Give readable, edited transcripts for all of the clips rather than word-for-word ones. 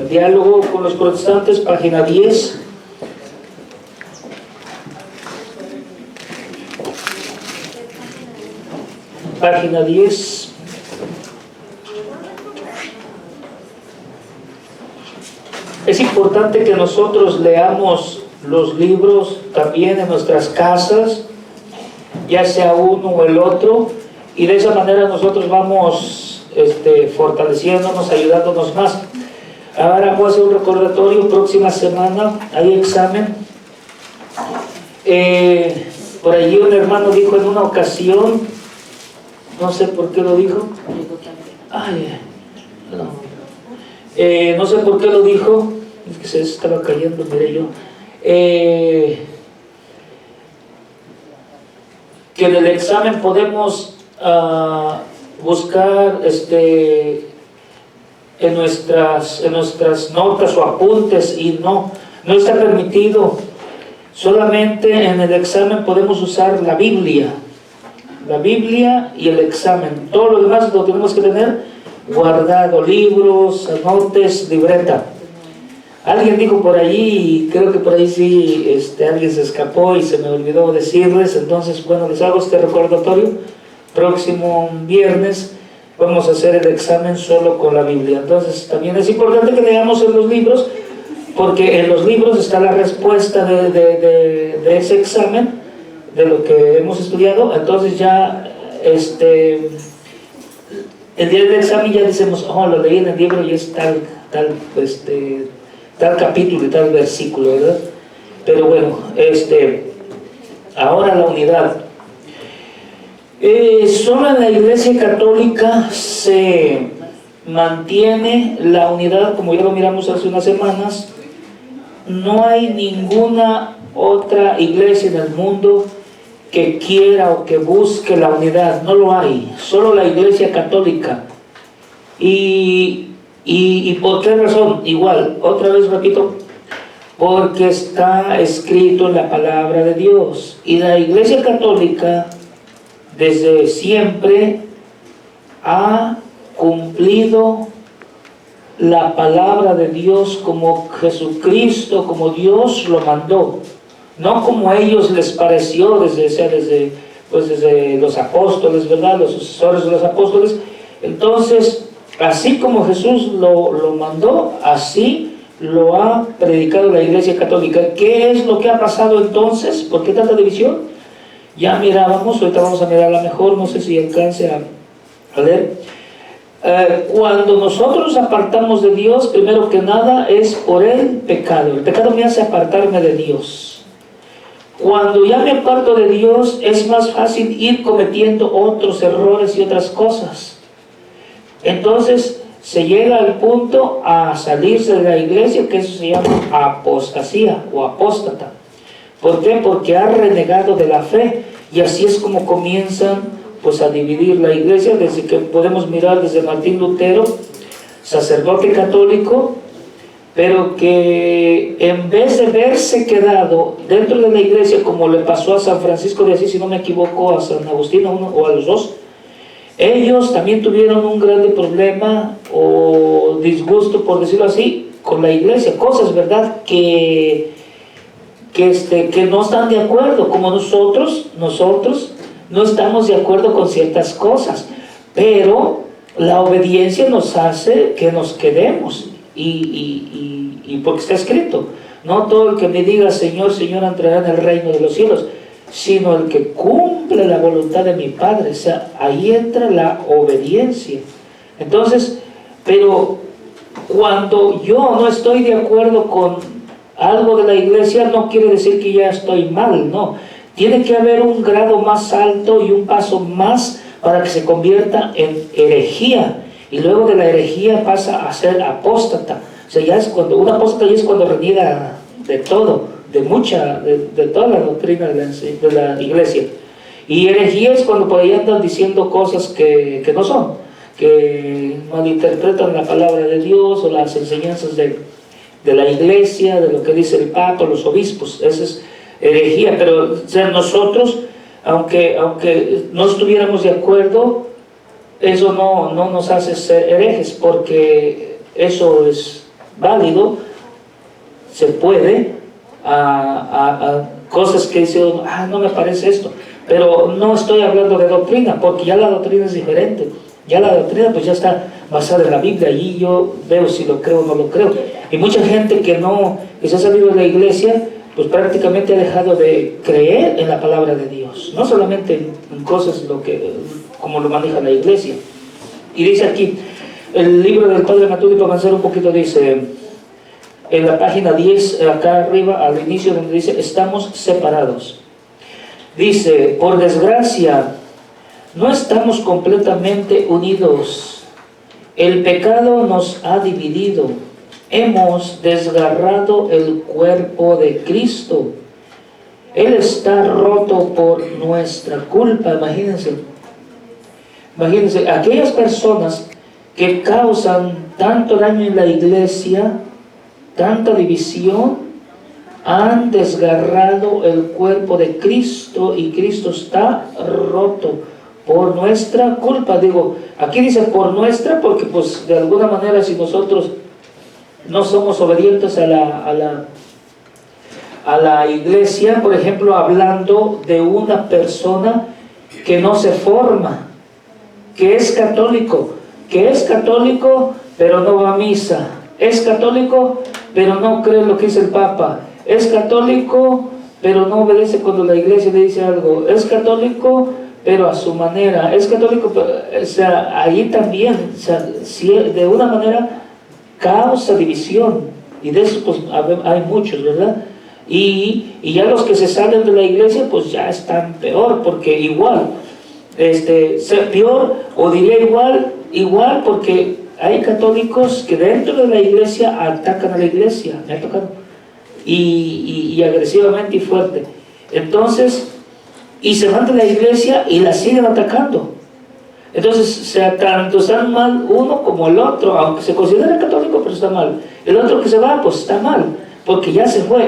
Diálogo con los protestantes, página 10. Página 10. Es importante que nosotros leamos los libros también en nuestras casas, ya sea uno o el otro, y de esa manera nosotros vamos fortaleciéndonos, ayudándonos más. Ahora voy a hacer un recordatorio. Próxima semana hay examen. Por allí un hermano dijo en una ocasión, no sé por qué lo dijo, no sé por qué lo dijo, es que se estaba cayendo, miré yo, que en el examen podemos buscar en nuestras notas o apuntes, y no está permitido. Solamente en el examen podemos usar la Biblia y el examen. Todo lo demás lo tenemos que tener guardado: libros, anotes, libreta. Alguien dijo por allí, y creo que por ahí sí alguien se escapó y se me olvidó decirles. Entonces, bueno, les hago este recordatorio. Próximo viernes vamos a hacer el examen solo con la Biblia. Entonces también es importante que leamos en los libros, porque en los libros está la respuesta de ese examen, de lo que hemos estudiado. Entonces ya el día del examen ya decimos, lo leí en el libro y es tal capítulo y tal versículo, ¿verdad? Pero bueno, ahora la unidad. Solo en la Iglesia Católica se mantiene la unidad, como ya lo miramos hace unas semanas. No hay ninguna otra iglesia en el mundo que quiera o que busque la unidad. No lo hay, solo la Iglesia Católica. ¿Y por qué razón? Igual, otra vez repito, porque está escrito en la palabra de Dios. Y la Iglesia Católica desde siempre ha cumplido la palabra de Dios como Jesucristo, como Dios lo mandó, no como a ellos les pareció desde los apóstoles, ¿verdad? Los sucesores de los apóstoles. Entonces, así como Jesús lo mandó, así lo ha predicado la Iglesia Católica. ¿Qué es lo que ha pasado entonces? ¿Por qué tanta división? Ya mirábamos, ahorita vamos a mirarla mejor, no sé si alcance a leer. Cuando nosotros nos apartamos de Dios, primero que nada es por el pecado. El pecado me hace apartarme de Dios. Cuando ya me aparto de Dios, es más fácil ir cometiendo otros errores y otras cosas. Entonces se llega al punto a salirse de la iglesia, que eso se llama apostasía o apóstata. ¿Por qué? Porque ha renegado de la fe. Y así es como comienzan a dividir la iglesia, desde que podemos mirar desde Martín Lutero, sacerdote católico, pero que en vez de verse quedado dentro de la iglesia, como le pasó a San Francisco de Asís, si no me equivoco, a San Agustín, o a los dos, ellos también tuvieron un grande problema o disgusto, por decirlo así, con la iglesia. Cosas, ¿verdad?, que no están de acuerdo, como nosotros no estamos de acuerdo con ciertas cosas, pero la obediencia nos hace que nos quedemos, y porque está escrito, no todo el que me diga Señor, Señor entrará en el reino de los cielos, sino el que cumple la voluntad de mi Padre. O sea, ahí entra la obediencia. Entonces, pero cuando yo no estoy de acuerdo con algo de la iglesia, no quiere decir que ya estoy mal, no. Tiene que haber un grado más alto y un paso más para que se convierta en herejía. Y luego de la herejía pasa a ser apóstata. O sea, ya es cuando, un apóstata ya es cuando reniega de todo, de toda la doctrina de la iglesia. Y herejía es cuando por ahí andan diciendo cosas que no son, que malinterpretan la palabra de Dios o las enseñanzas de la iglesia, de lo que dice el Papa, los obispos. Esa es herejía. Pero o sea, nosotros, aunque no estuviéramos de acuerdo, eso no nos hace ser herejes, porque eso es válido, se puede, cosas que dice uno, no me parece esto, pero no estoy hablando de doctrina, porque ya la doctrina es diferente. Ya la doctrina pues ya está basada en la Biblia, y yo veo si lo creo o no lo creo. Y mucha gente que se ha salido de la iglesia, pues prácticamente ha dejado de creer en la palabra de Dios, no solamente en cosas como lo maneja la iglesia. Y dice aquí, el libro del Padre Matudi, para avanzar un poquito, dice, en la página 10, acá arriba, al inicio, donde dice, estamos separados. Dice, por desgracia, no estamos completamente unidos. El pecado nos ha dividido. Hemos desgarrado el cuerpo de Cristo. Él está roto por nuestra culpa. Imagínense, aquellas personas que causan tanto daño en la iglesia, tanta división, han desgarrado el cuerpo de Cristo, y Cristo está roto por nuestra culpa. Digo, aquí dice por nuestra, porque pues de alguna manera, si nosotros no somos obedientes a la iglesia, por ejemplo, hablando de una persona que no se forma, que es católico pero no va a misa, es católico pero no cree lo que dice el Papa, es católico pero no obedece cuando la iglesia le dice algo, es católico pero a su manera, es católico, pero, o sea, ahí también, o sea, si de una manera causa división, y de eso pues hay muchos, ¿verdad? Y ya los que se salen de la iglesia pues ya están peor, porque igual, peor, o diría igual, porque hay católicos que dentro de la iglesia atacan a la iglesia, me ha tocado, y agresivamente y fuerte. Entonces, y se van de la iglesia y la siguen atacando. Entonces, o sea, tanto están mal uno como el otro, aunque se considera católico, pero está mal. El otro que se va, pues está mal, porque ya se fue.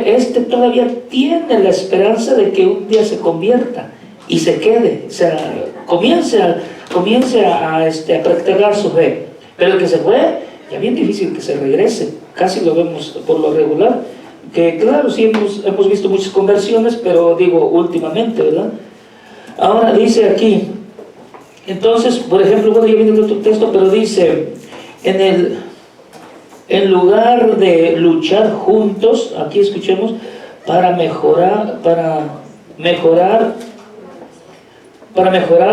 Todavía tiene la esperanza de que un día se convierta y se quede, o sea, comience a practicar su fe. Pero el que se fue, ya bien difícil que se regrese. Casi lo vemos por lo regular, que claro, sí hemos visto muchas conversiones, pero digo, últimamente, ¿verdad? Ahora dice aquí, entonces, por ejemplo, bueno, ya viene de otro texto, pero dice, en lugar de luchar juntos, aquí escuchemos, para mejorar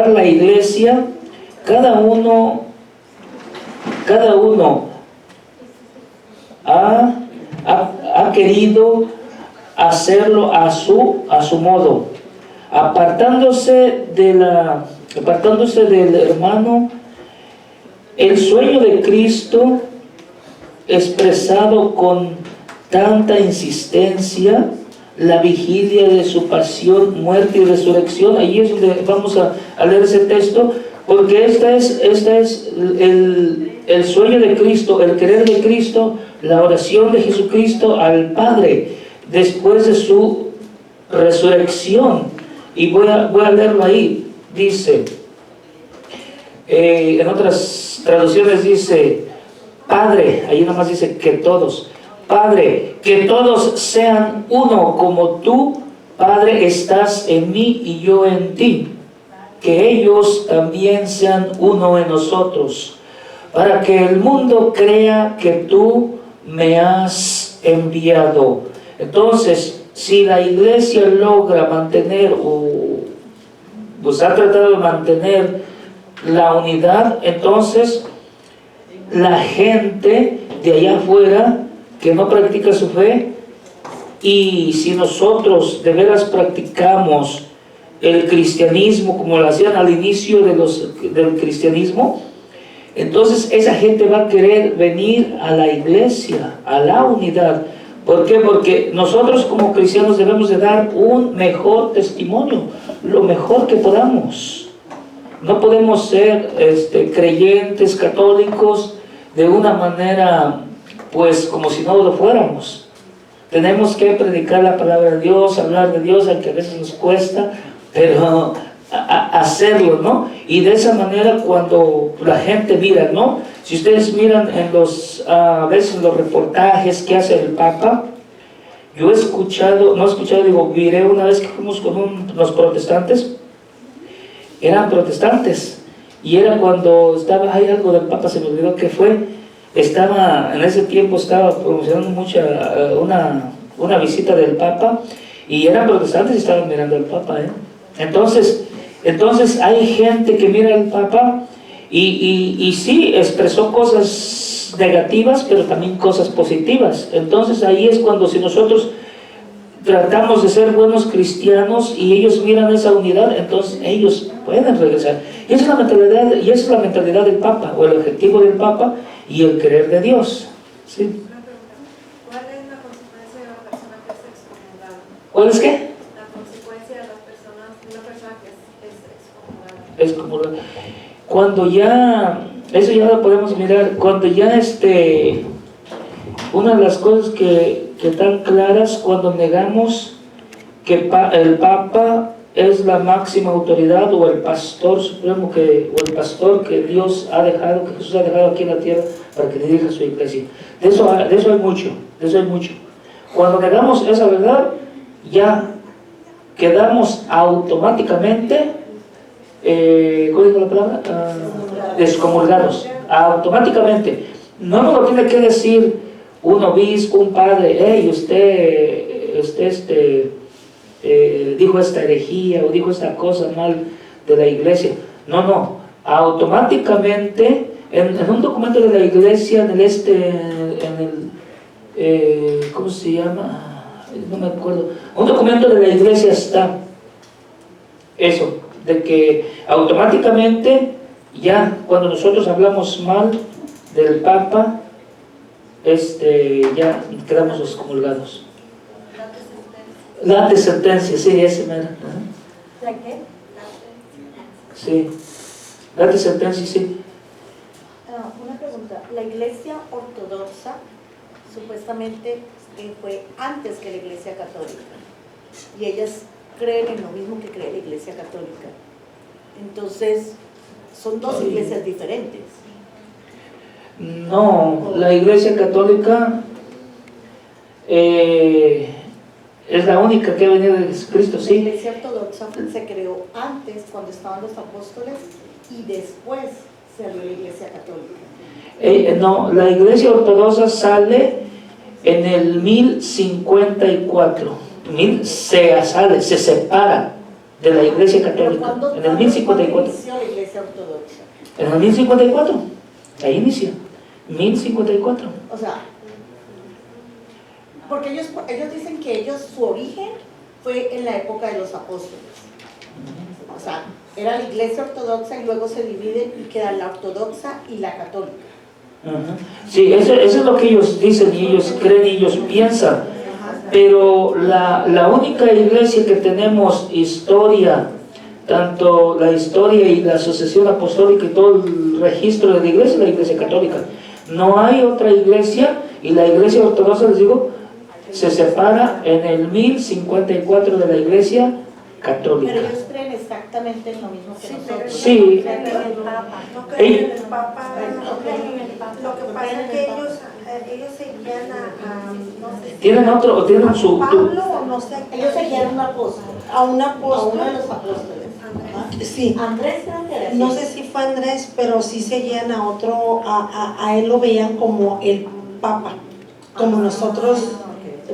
la iglesia, cada uno ha querido hacerlo a su modo, apartándose del hermano. El sueño de Cristo, expresado con tanta insistencia, la vigilia de su pasión, muerte y resurrección. Ahí es donde vamos a leer ese texto, porque este es el sueño de Cristo, el querer de Cristo, la oración de Jesucristo al Padre después de su resurrección. Y voy a leerlo ahí. Dice, en otras traducciones dice, Padre, ahí nomás dice que todos, Padre, que todos sean uno, como tú, Padre, estás en mí y yo en ti, que ellos también sean uno en nosotros, para que el mundo crea que tú me has enviado. Entonces, si la iglesia logra mantener, pues ha tratado de mantener la unidad, entonces la gente de allá afuera que no practica su fe, y si nosotros de veras practicamos el cristianismo como lo hacían al inicio del cristianismo, entonces esa gente va a querer venir a la iglesia, a la unidad. ¿Por qué? Porque nosotros como cristianos debemos de dar un mejor testimonio, lo mejor que podamos. No podemos ser creyentes católicos de una manera, pues, como si no lo fuéramos. Tenemos que predicar la palabra de Dios, hablar de Dios, aunque a veces nos cuesta, pero hacerlo, ¿no? Y de esa manera, cuando la gente mira, ¿no?, Si ustedes miran en a veces los reportajes que hace el Papa, yo he escuchado, miré una vez que fuimos con unos protestantes, eran protestantes, y era cuando hay algo del Papa, se me olvidó qué fue, en ese tiempo estaba promocionando una visita del Papa, y eran protestantes y estaban mirando al Papa, ¿eh? Entonces hay gente que mira al Papa y sí, expresó cosas negativas, pero también cosas positivas. Entonces ahí es cuando, si nosotros tratamos de ser buenos cristianos y ellos miran esa unidad, entonces ellos pueden regresar. Y esa es la mentalidad del Papa, o el objetivo del Papa y el querer de Dios. ¿Sí? ¿Cuál es la consecuencia de una persona que es excomulgada? ¿Cuál es qué? La consecuencia de una persona que es excomulgada. Excomulgada. Cuando ya, eso ya lo podemos mirar, cuando ya una de las cosas que están claras, cuando negamos que el Papa es la máxima autoridad, o el pastor supremo, o el pastor que Dios ha dejado, que Jesús ha dejado aquí en la tierra para que dirija su iglesia. De eso hay mucho. Cuando negamos esa verdad, ya quedamos automáticamente, ¿cómo digo la palabra? Excomulgados, automáticamente. No nos lo tiene que decir un obispo, un padre, hey, usted dijo esta herejía o dijo esta cosa mal de la iglesia. No, automáticamente en un documento de la iglesia, ¿cómo se llama? No me acuerdo. Un documento de la iglesia está eso, de que automáticamente ya cuando nosotros hablamos mal del Papa, ya quedamos excomulgados. La sentencia, sí, ese mero. ¿La qué? Sí, la sentencia, sí. Una pregunta. La Iglesia Ortodoxa supuestamente fue antes que la Iglesia Católica, y ellas creen en lo mismo que cree la Iglesia Católica. Entonces, son dos iglesias diferentes. No, la Iglesia Católica es la única que ha venido de Jesucristo, sí. La Iglesia Ortodoxa se creó antes, cuando estaban los apóstoles, y después se abrió la Iglesia Católica. No, la Iglesia Ortodoxa sale en el 1054. Se separa de la Iglesia Católica. En el 1054. ¿Cuándo inició la Iglesia Ortodoxa? En el 1054. Ahí inicia. 1054. O sea, porque ellos dicen que su origen fue en la época de los apóstoles. O sea, era la Iglesia Ortodoxa y luego se divide y queda la ortodoxa y la católica. Sí, eso es lo que ellos dicen y ellos creen y ellos piensan. Pero la única iglesia que tenemos historia, tanto la historia y la sucesión apostólica y todo el registro de la iglesia, es la Iglesia Católica. No hay otra iglesia, y la Iglesia Ortodoxa, les digo, se separa en el 1054 de la Iglesia Católica. Pero ellos creen exactamente en lo mismo que nosotros. Sí. No creen en el Papa. Lo que pasa es que ellos seguían no sé, tienen su... Pablo o no sé. Ellos seguían un apóstol. A un apóstol. A uno de los apóstoles. Sí. Andrés creo que era así. No sé si fue Andrés, pero sí seguían a otro, a él lo veían como el Papa, como nosotros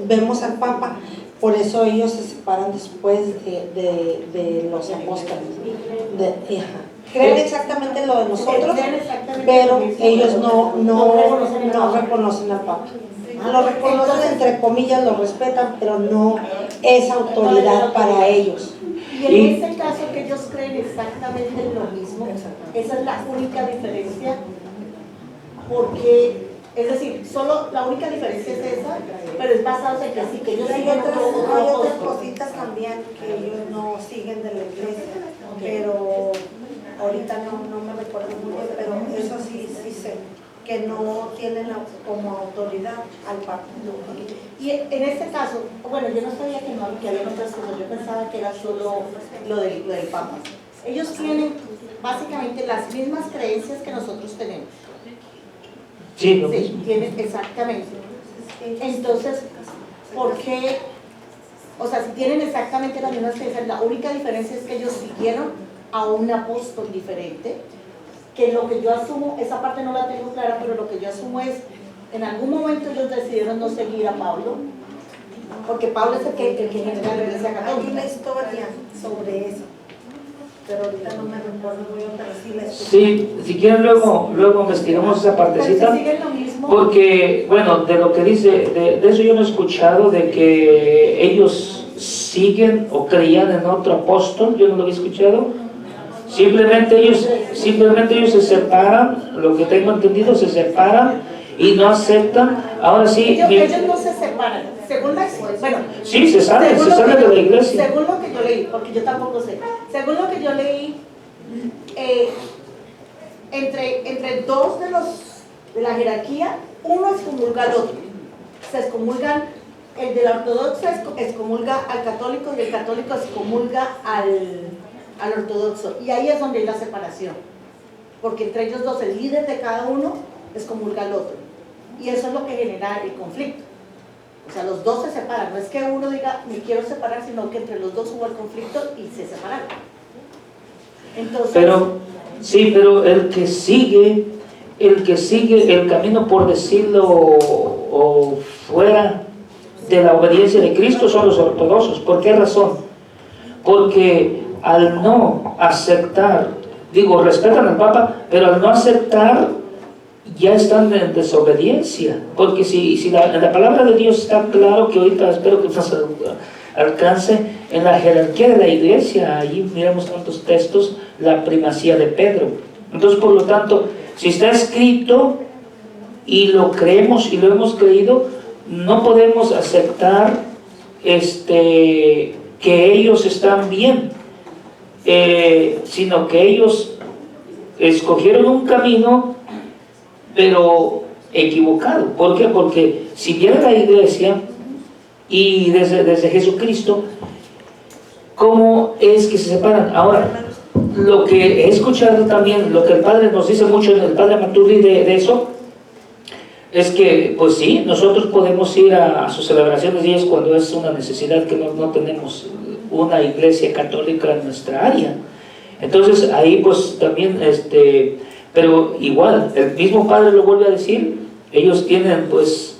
vemos al Papa. Por eso ellos se separan después de los apóstoles. Creen exactamente lo de nosotros, pero ellos no reconocen al Papa. Lo reconocen, entre comillas, lo respetan, pero no es autoridad para ellos. Y en ese caso que ellos creen exactamente en lo mismo, esa es la única diferencia, porque, es decir, solo la única diferencia es esa, pero es basado en que sí, que ellos siguen hay otras cositas también que ellos no siguen de la iglesia, pero ahorita no me recuerdo muy bien, pero eso sí sé, que no tienen como autoridad al Papa. Y en este caso, bueno, yo no sabía que había otras cosas, yo pensaba que era solo lo del Papa. Ellos tienen básicamente las mismas creencias que nosotros tenemos. Sí, lo Sí, mismo. tienen exactamente. Entonces, ¿por qué? O sea, si tienen exactamente las mismas creencias, la única diferencia es que ellos siguieron a un apóstol diferente, que lo que yo asumo, esa parte no la tengo clara, pero lo que yo asumo es, en algún momento ellos decidieron no seguir a Pablo, porque Pablo es el que genera la iglesia Hay católica. una historia sobre eso, pero ahorita no me recuerdo muy bien, pero sí la escuché. Sí, si quieren luego investigamos esa Pero partecita. si siguen lo mismo, Porque, bueno, de lo que dice, de eso yo no he escuchado, de que ellos siguen o creían en otro apóstol, yo no lo había escuchado. Simplemente ellos se separan, lo que tengo entendido, se separan y no aceptan. Ahora sí, ellos no se separan, según la bueno, sí, se salen según lo que de la yo- iglesia. Según lo que yo leí, porque yo tampoco sé, según lo que yo leí, entre dos de la jerarquía, uno excomulga al otro. Se excomulgan, el de la ortodoxa excomulga al católico y el católico excomulga al ortodoxo. Y ahí es donde hay la separación. Porque entre ellos dos, el líder de cada uno excomulga al otro. Y eso es lo que genera el conflicto. O sea, los dos se separan. No es que uno diga, me quiero separar, sino que entre los dos hubo el conflicto y se separaron. Entonces, Pero el que sigue el camino, por decirlo, o fuera de la obediencia de Cristo, son los ortodoxos. ¿Por qué razón? Porque al no aceptar, respetan al Papa, pero al no aceptar, ya están en desobediencia. Porque si la palabra de Dios está claro, que ahorita espero que nos alcance, en la jerarquía de la iglesia, ahí miramos tantos textos, la primacía de Pedro. Entonces, por lo tanto, si está escrito y lo creemos y lo hemos creído, no podemos aceptar que ellos están bien, sino que ellos escogieron un camino pero equivocado. ¿Por qué? Porque si viene la iglesia y desde Jesucristo, ¿cómo es que se separan? Ahora, lo que he escuchado también, lo que el Padre nos dice mucho, el Padre Maturri de eso, es que, pues sí, nosotros podemos ir a sus celebraciones y es cuando es una necesidad que no tenemos una iglesia católica en nuestra área. Entonces ahí pues también, pero igual, el mismo Padre lo vuelve a decir, ellos tienen pues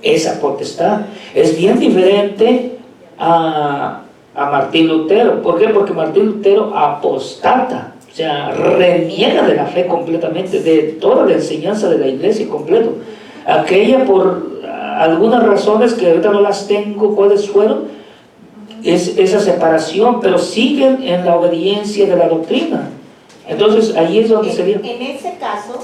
esa potestad. Es bien diferente a Martín Lutero. ¿Por qué? Porque Martín Lutero apostata, o sea, reniega de la fe completamente, de toda la enseñanza de la iglesia completo. Aquella, por algunas razones que ahorita no las tengo, ¿cuáles fueron? Es esa separación, pero siguen en la obediencia de la doctrina. Entonces ahí es donde sería. En ese caso,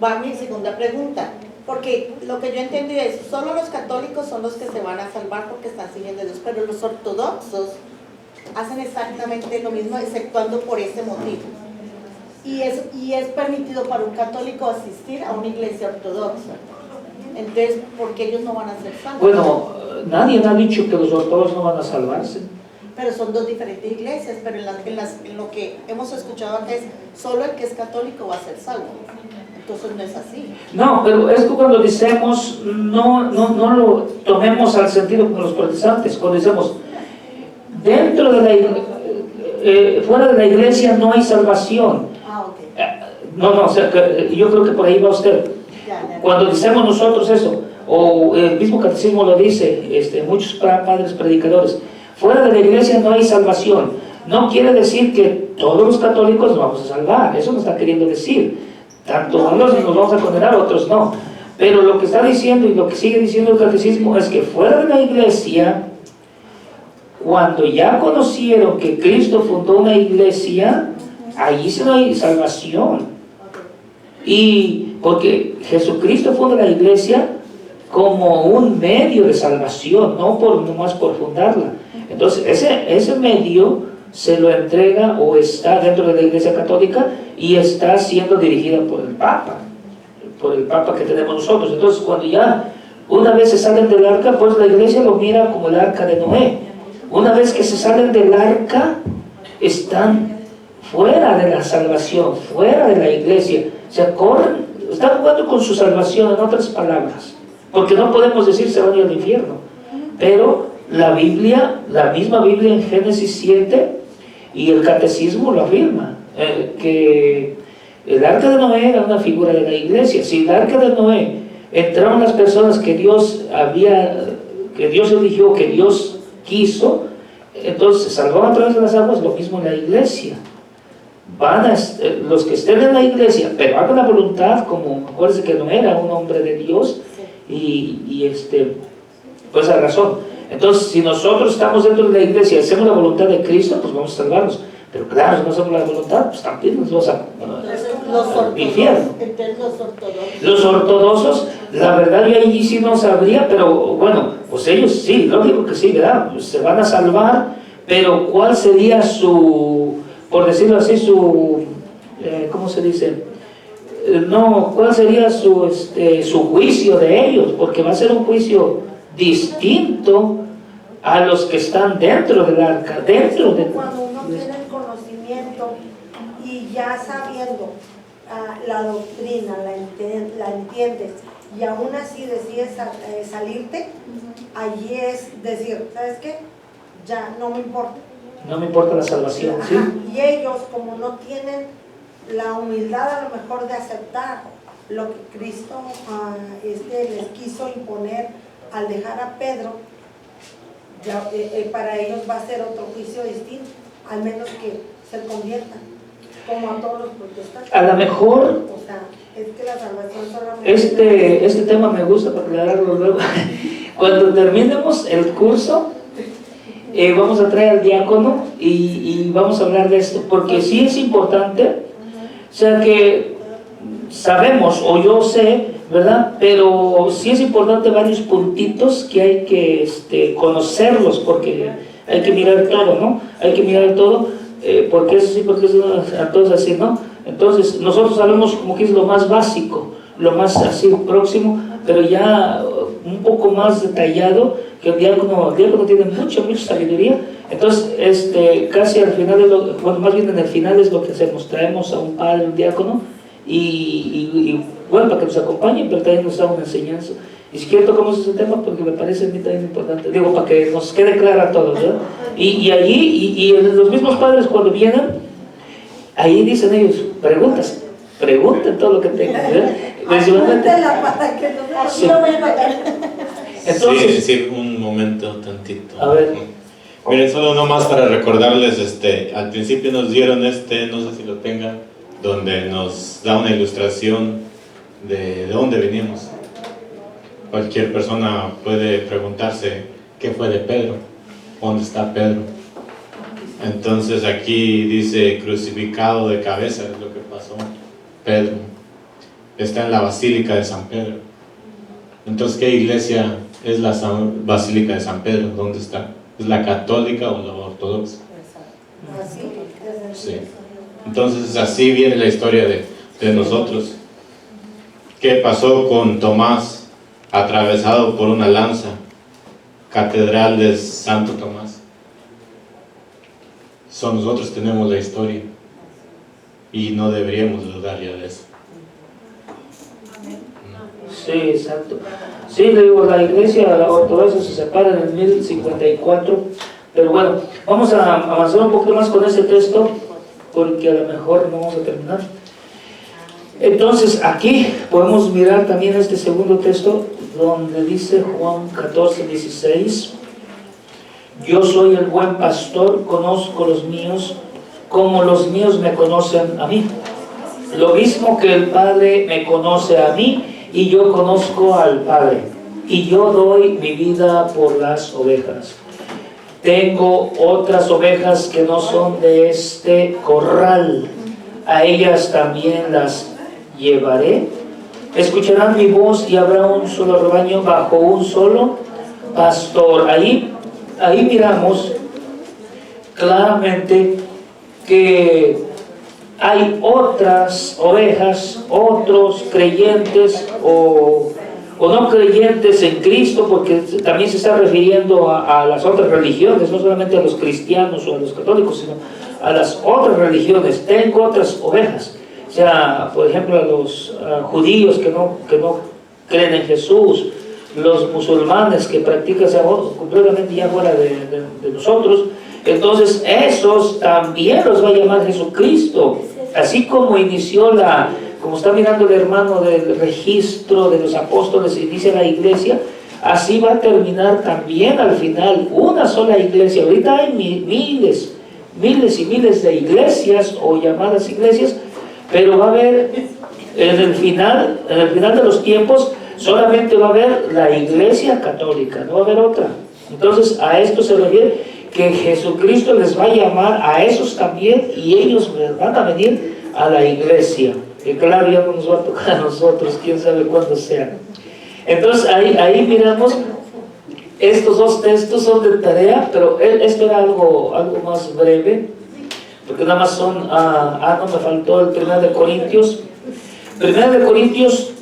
va mi segunda pregunta, porque lo que yo entendí es, solo los católicos son los que se van a salvar porque están siguiendo a Dios, pero los ortodoxos hacen exactamente lo mismo, exceptuando por ese motivo. Y es permitido para un católico asistir a una iglesia ortodoxa. Entonces, ¿por qué ellos no van a ser salvos? Bueno, nadie ha dicho que los ortodoxos no van a salvarse. Pero son dos diferentes iglesias, pero en lo que hemos escuchado acá es solo el que es católico va a ser salvo. Entonces no es así. No, pero es que cuando decimos, no lo tomemos al sentido como los protestantes, cuando decimos, dentro de la fuera de la iglesia no hay salvación. Ah, ok. No, o sea, yo creo que por ahí va usted. Ya. Cuando decimos nosotros eso, o el mismo catecismo lo dice, muchos padres predicadores, fuera de la iglesia no hay salvación. No quiere decir que todos los católicos nos vamos a salvar, eso no está queriendo decir. Tanto unos nos vamos a condenar, otros no. Pero lo que está diciendo y lo que sigue diciendo el catecismo es que fuera de la iglesia, cuando ya conocieron que Cristo fundó una iglesia, allí sí no hay salvación. Y porque Jesucristo funda la iglesia como un medio de salvación, no nomás por fundarla. Entonces ese medio se lo entrega o está dentro de la iglesia católica y está siendo dirigida por el Papa que tenemos nosotros. Entonces cuando ya una vez se salen del arca, pues la iglesia lo mira como el arca de Noé. Una vez que se salen del arca, están fuera de la salvación, fuera de la iglesia. O sea, corren están jugando con su salvación, en otras palabras, porque no podemos decir se van a ir al infierno, pero la Biblia, la misma Biblia en Génesis 7 y el catecismo lo afirma, que el arca de Noé era una figura de la iglesia. Si el arca de Noé entraron las personas que Dios eligió, que Dios quiso, entonces se salvaban a través de las aguas, lo mismo en la iglesia. Los que estén en la iglesia, pero hagan la voluntad, como acuérdense que Noé era un hombre de Dios, pues a razón. Entonces, si nosotros estamos dentro de la iglesia y hacemos la voluntad de Cristo, pues vamos a salvarnos. Pero claro, si no hacemos la voluntad, pues también nos vamos al infierno. Los ortodoxos, la verdad yo allí sí no sabría, pero bueno, pues ellos sí, lógico que sí, ¿verdad? Pues se van a salvar, pero ¿cuál sería su, por decirlo así, su, ¿cómo se dice? No, ¿cuál sería su juicio de ellos? Porque va a ser un juicio distinto a los que están dentro del arca, dentro de... Cuando uno tiene el conocimiento y ya sabiendo la doctrina, la entiendes, y aún así decides salirte, allí es decir, ¿sabes qué? Ya no me importa. No me importa la salvación, ¿sí? Y ellos, como no tienen la humildad a lo mejor de aceptar lo que Cristo les quiso imponer al dejar a Pedro, ya, para ellos va a ser otro juicio distinto, al menos que se conviertan, como a todos los protestantes. A lo mejor, o sea, es que la salvación solamente... este tema me gusta para aclararlo luego. Cuando terminemos el curso, vamos a traer al diácono y vamos a hablar de esto, porque sí es importante, o sea que sabemos, o yo sé, ¿verdad? Pero sí es importante varios puntitos que hay que conocerlos, porque hay que mirar todo, ¿no? Hay que mirar todo, porque eso sí, porque eso entonces así, ¿no? Entonces nosotros sabemos como que es lo más básico, lo más así próximo, pero ya un poco más detallado, que el diácono tiene mucha sabiduría. Entonces casi al final, bueno, más bien en el final es lo que hacemos, traemos a un padre, un diácono, y bueno, para que nos acompañen, pero también nos da una enseñanza. Y si quiero tocamos ese tema porque me parece a mí también importante, digo, para que nos quede claro a todos, ¿verdad? Y allí, los mismos padres cuando vienen, ahí dicen ellos, pregunten todo lo que tengan, ¿verdad? para que no Sí. lo voy a notar. Entonces, sí, un momento tantito. A ver. Miren, solo nomás para recordarles, al principio nos dieron no sé si lo tengan, donde nos da una ilustración de dónde venimos. Cualquier persona puede preguntarse qué fue de Pedro, dónde está Pedro. Entonces aquí dice crucificado de cabeza, es lo que pasó. Pedro está en la Basílica de San Pedro. Entonces, ¿qué iglesia es la Basílica de San Pedro? ¿Dónde está? ¿Es la católica o la ortodoxa? Sí. Entonces así viene la historia de nosotros. ¿Qué pasó con Tomás, atravesado por una lanza? Catedral de Santo Tomás. Nosotros tenemos la historia y no deberíamos dudar ya de eso. sí, exacto. Sí, le digo, la iglesia ortodoxa se separa en el 1054, pero bueno, vamos a avanzar un poquito más con ese texto, porque a lo mejor no vamos a terminar. Entonces, aquí podemos mirar también este segundo texto, donde dice Juan 14:16, yo soy el buen pastor, conozco los míos, como los míos me conocen a mí. Lo mismo que el Padre me conoce a mí, y yo conozco al Padre, y yo doy mi vida por las ovejas. Tengo otras ovejas que no son de este corral, a ellas también las llevaré. Escucharán mi voz y habrá un solo rebaño bajo un solo pastor. Ahí miramos claramente que hay otras ovejas, otros creyentes o no creyentes en Cristo, porque también se está refiriendo a las otras religiones, no solamente a los cristianos o a los católicos, sino a las otras religiones. Tengo otras ovejas. O sea, por ejemplo, a los judíos que no creen en Jesús, los musulmanes que practican completamente ya fuera de nosotros. Entonces esos también los va a llamar Jesucristo, así como inició como está mirando el hermano del registro de los apóstoles, inicia la iglesia, así va a terminar también al final una sola iglesia. Ahorita hay miles y miles de iglesias o llamadas iglesias, pero va a haber en el final de los tiempos solamente va a haber la iglesia católica, no va a haber otra. Entonces a esto se refiere que Jesucristo les va a llamar a esos también y ellos van a venir a la iglesia. Que claro, ya no nos va a tocar a nosotros, quién sabe cuándo sea. Entonces ahí miramos, estos dos textos son de tarea, pero esto era algo más breve, porque nada más son, no me faltó el 1 de Corintios. 1 de Corintios,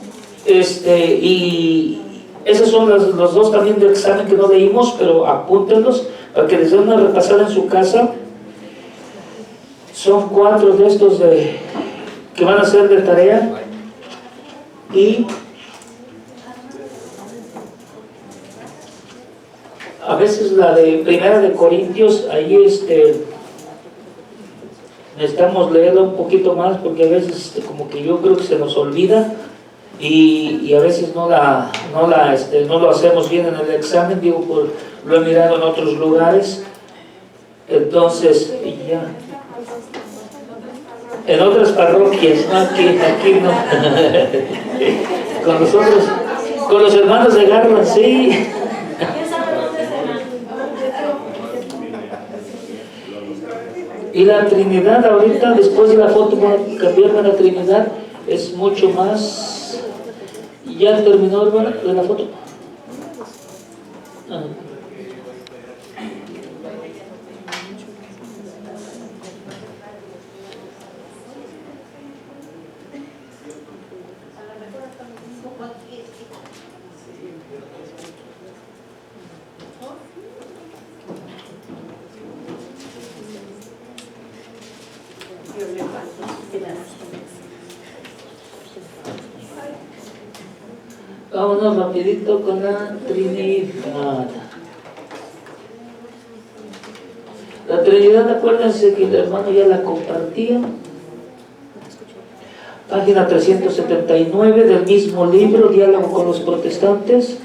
y esos son los dos también de examen que no leímos, pero apúntenlos para que les den una repasada en su casa. Son 4 de estos que van a ser de tarea. Y a veces la de 1 de Corintios, ahí necesitamos leerla un poquito más, porque a veces como que yo creo que se nos olvida y a veces no lo hacemos bien en el examen, lo he mirado en otros lugares. Entonces ya en otras parroquias, no aquí no. con los hermanos de Garland, sí. Y la Trinidad ahorita, después de la foto, voy a cambiarme a la Trinidad, es mucho más. ¿Ya terminó, hermana, de la foto? Vámonos rapidito con la Trinidad. La Trinidad, acuérdense que el hermano ya la compartía. Página 379 del mismo libro, Diálogo con los Protestantes.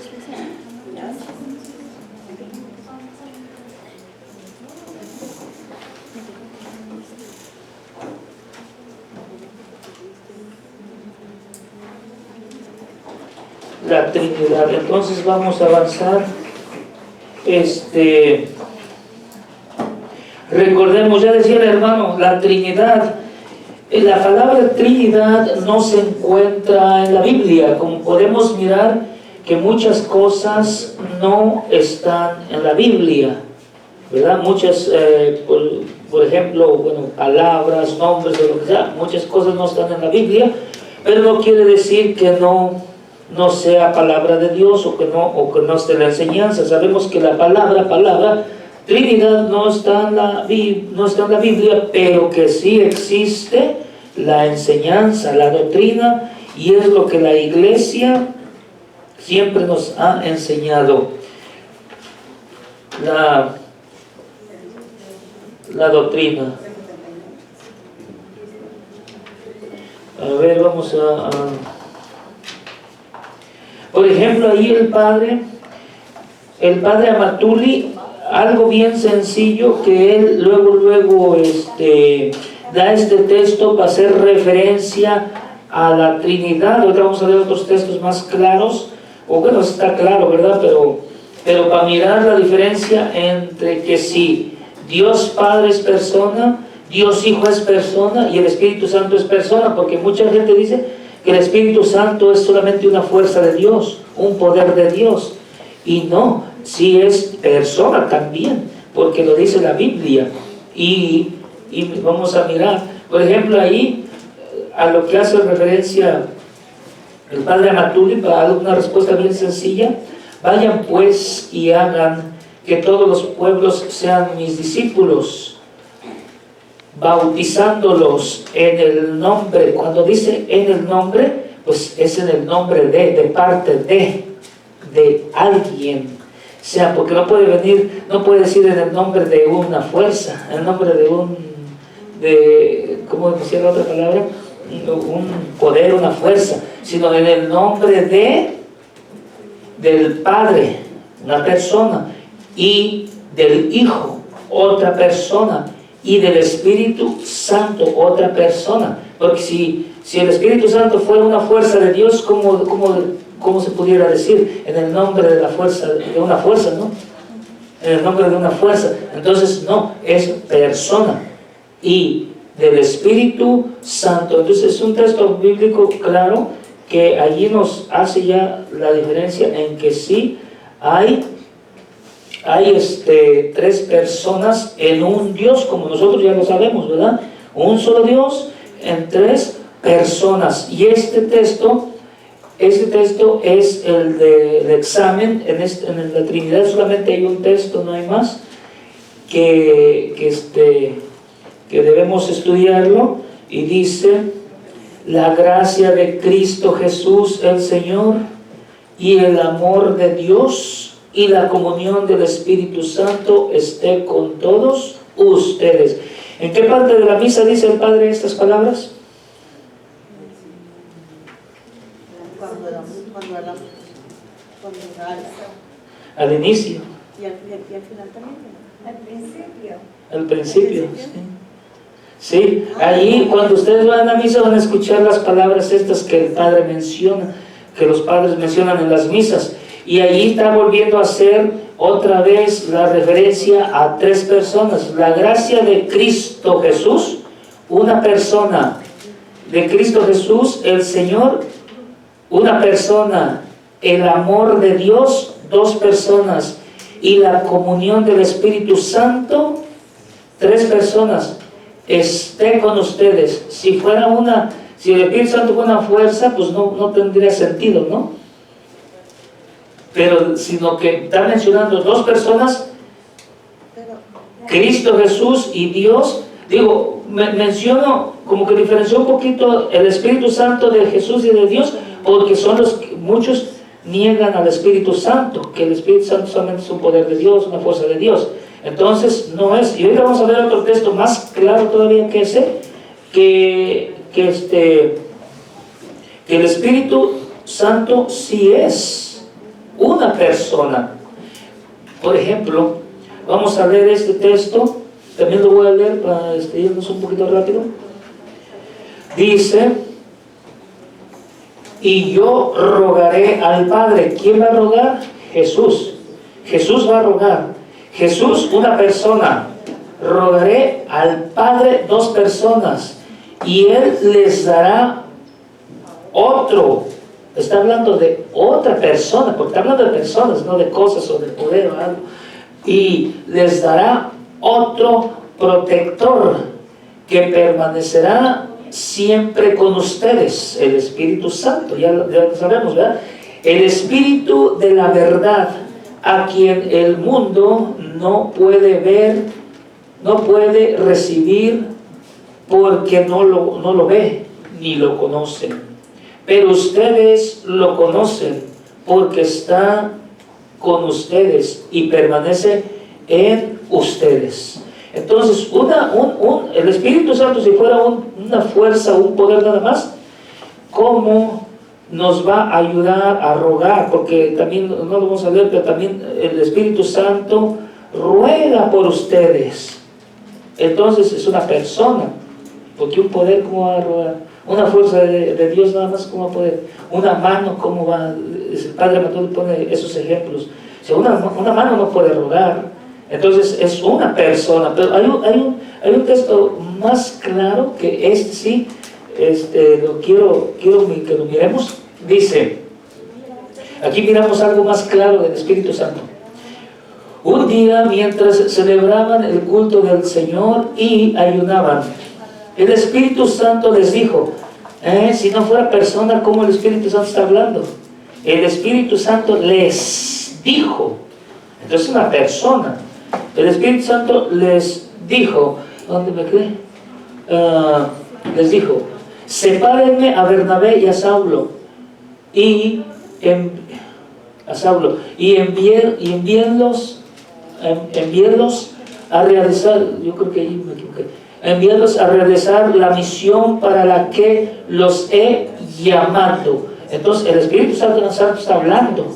La Trinidad. Entonces vamos a avanzar. Recordemos, ya decía el hermano, la Trinidad. La palabra Trinidad no se encuentra en la Biblia, como podemos mirar que muchas cosas no están en la Biblia, ¿verdad? Muchas, por ejemplo, palabras, nombres, o lo que sea, muchas cosas no están en la Biblia, pero no quiere decir que no sea palabra de Dios o que no esté en la enseñanza. Sabemos que la palabra Trinidad no está en la Biblia, pero que sí existe la enseñanza, la doctrina, y es lo que la iglesia siempre nos ha enseñado. La doctrina. A ver, vamos a por ejemplo, ahí el padre Amatuli, algo bien sencillo que él luego da este texto para hacer referencia a la Trinidad. Ahorita vamos a ver otros textos más claros, está claro, ¿verdad? Pero para mirar la diferencia entre que si Dios Padre es persona, Dios Hijo es persona y el Espíritu Santo es persona, porque mucha gente dice que el Espíritu Santo es solamente una fuerza de Dios, un poder de Dios, y no, sí es persona también, porque lo dice la Biblia. Y vamos a mirar, por ejemplo, ahí a lo que hace referencia el padre Amatuli, para dar una respuesta bien sencilla: vayan pues y hagan que todos los pueblos sean mis discípulos. bautizándolos en el nombre. Cuando dice en el nombre, pues es en el nombre de parte de alguien. O sea, porque no puede venir, no puede decir en el nombre de una fuerza, en el nombre de ¿cómo decía la otra palabra? Un poder, una fuerza, sino en el nombre del Padre, una persona, y del Hijo, otra persona, y del Espíritu Santo, otra persona. Porque si el Espíritu Santo fuera una fuerza de Dios, ¿cómo se pudiera decir? En el nombre de la fuerza, de una fuerza, ¿no? En el nombre de una fuerza. Entonces, no, es persona. Y del Espíritu Santo. Entonces, es un texto bíblico claro que allí nos hace ya la diferencia en que sí hay tres personas en un Dios, como nosotros ya lo sabemos, ¿verdad? Un solo Dios en tres personas. Y este texto es el del examen. En la Trinidad solamente hay un texto, no hay más, que debemos estudiarlo, y dice: la gracia de Cristo Jesús el Señor, y el amor de Dios, y la comunión del Espíritu Santo esté con todos ustedes. ¿En qué parte de la misa dice el Padre estas palabras? Al inicio. Y al final también. Al principio. Al principio, sí. Sí, allí cuando ustedes van a misa van a escuchar las palabras estas que el Padre menciona, que los padres mencionan en las misas. Y allí está volviendo a hacer otra vez la referencia a tres personas. La gracia de Cristo Jesús, una persona. De Cristo Jesús, el Señor, una persona. El amor de Dios, dos personas. Y la comunión del Espíritu Santo, tres personas. Esté con ustedes. Si el Espíritu Santo fuera una fuerza, pues no tendría sentido, ¿no? Pero sino que está mencionando dos personas, Cristo Jesús y Dios. Digo, menciono como que diferenció un poquito el Espíritu Santo de Jesús y de Dios, porque son los que muchos niegan al Espíritu Santo, que el Espíritu Santo solamente es un poder de Dios, una fuerza de Dios. Entonces no es. Y ahorita vamos a ver otro texto más claro todavía que ese, que el Espíritu Santo sí es una persona. Por ejemplo, vamos a leer este texto, también lo voy a leer para irnos un poquito rápido. Dice: y yo rogaré al Padre. ¿Quién va a rogar? Jesús. Jesús va a rogar. Jesús, una persona. Rogaré al Padre, dos personas, y Él les dará otro. Está hablando de otra persona, porque está hablando de personas, no de cosas o de poder o algo. Y les dará otro protector que permanecerá siempre con ustedes, el Espíritu Santo. Ya lo sabemos, ¿verdad? El Espíritu de la verdad, a quien el mundo no puede ver, no puede recibir, porque no lo ve ni lo conoce. Pero ustedes lo conocen, porque está con ustedes y permanece en ustedes. Entonces, el Espíritu Santo, si fuera una fuerza, un poder nada más, ¿cómo nos va a ayudar a rogar? Porque también, no lo vamos a leer, pero también el Espíritu Santo ruega por ustedes. Entonces es una persona, porque un poder, ¿cómo va a rogar? Una fuerza de Dios nada más, ¿cómo va a poder? Una mano, ¿cómo va? El Padre Mateo pone esos ejemplos. O sea, una mano no puede rogar. Entonces es una persona. Pero hay un texto más claro que sí, lo quiero que lo miremos. Dice, aquí miramos algo más claro del Espíritu Santo. Un día, mientras celebraban el culto del Señor y ayunaban, el Espíritu Santo les dijo, si no fuera persona, ¿cómo el Espíritu Santo está hablando? El Espíritu Santo les dijo. Entonces una persona. El Espíritu Santo les dijo, ¿dónde me quedé? les dijo, sepárenme a Bernabé y a Saulo y envíenlos a realizar, yo creo que ahí me equivoqué, envíenlos a realizar la misión para la que los he llamado. Entonces el Espíritu Santo está hablando.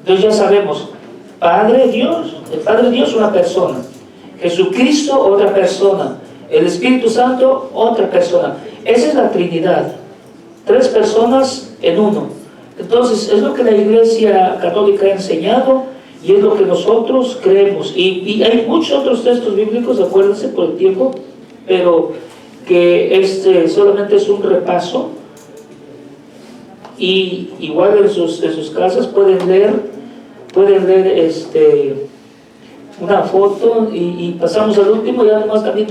Entonces ya sabemos, Padre Dios, el Padre Dios una persona, Jesucristo otra persona, el Espíritu Santo otra persona. Esa es la Trinidad, 3 personas en uno. Entonces es lo que la Iglesia Católica ha enseñado y es lo que nosotros creemos. Y hay muchos otros textos bíblicos, acuérdense por el tiempo, pero que este solamente es un repaso. Y igual en sus casas pueden leer una foto y pasamos al último. Y además también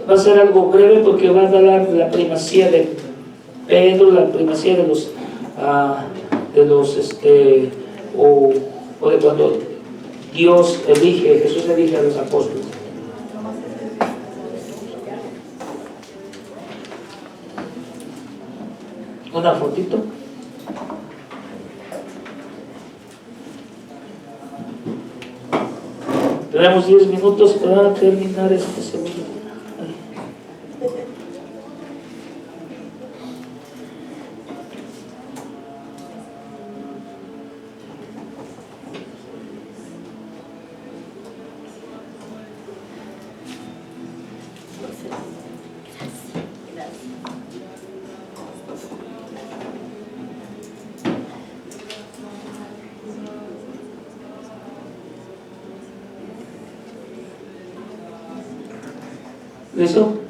va a ser algo breve porque va a dar la primacía de Pedro, la primacía de los o de cuando Dios elige, Jesús elige a los apóstoles. Una fotito. Tenemos 10 minutos para terminar este segundo. ¿Listo?